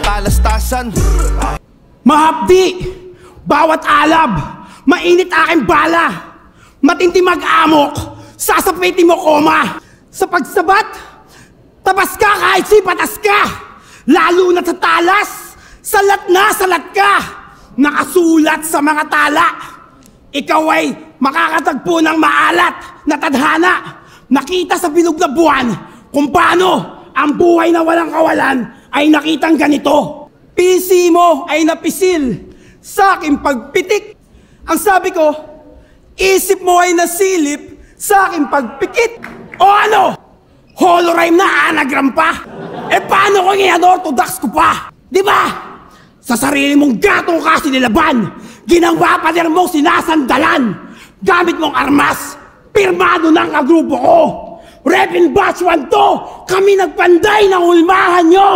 Talastasan. Mahapdi, bawat alab, mainit aking bala. Matindi mag-amok, sasapitin mo koma. Sa pagsabat, tabas ka kahit sipatas ka. Lalo na sa talas, salat na salat ka. Nakasulat sa mga tala. Ikaw ay makakatagpo ng maalat na tadhana. Nakita sa bilog na buwan kung paano ang buhay na walang kawalan ay nakitang ganito. Pisi mo ay napisil sa aking pagpitik. Ang sabi ko, isip mo ay nasilip sa aking pagpikit. O ano? Holorime na anagram pa? E paano kung i-unorthodox ko pa? Di ba? Sa sarili mong gatong kasi nilaban, ginawa pa din mong sinasandalan. Gamit mong armas, pirmado ng kagrupo ko. Repin Batch 1 to, kami nagpanday ng ulmahan nyo.